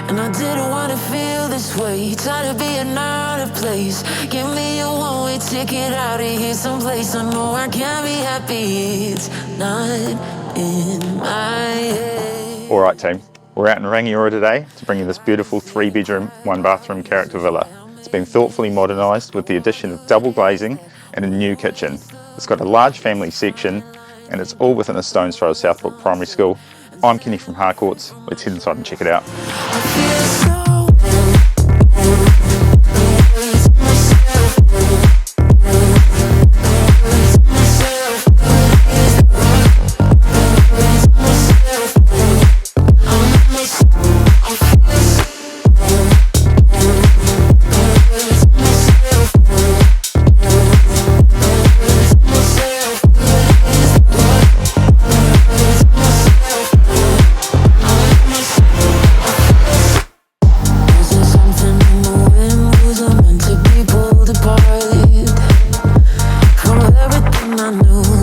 And I didn't want to feel this way, tired of being out of place. Give me a one-way ticket out of here someplace I know I can't be happy. It's not in my head. All right, team. We're out in Rangiora today to bring you this beautiful 3-bedroom, 1-bathroom character villa. It's been thoughtfully modernised with the addition of double glazing and a new kitchen. It's got a large family section and it's all within a stone's throw of Southbrook Primary School. I'm Kenny from Harcourts. Let's head inside and check it out. I feel so I knew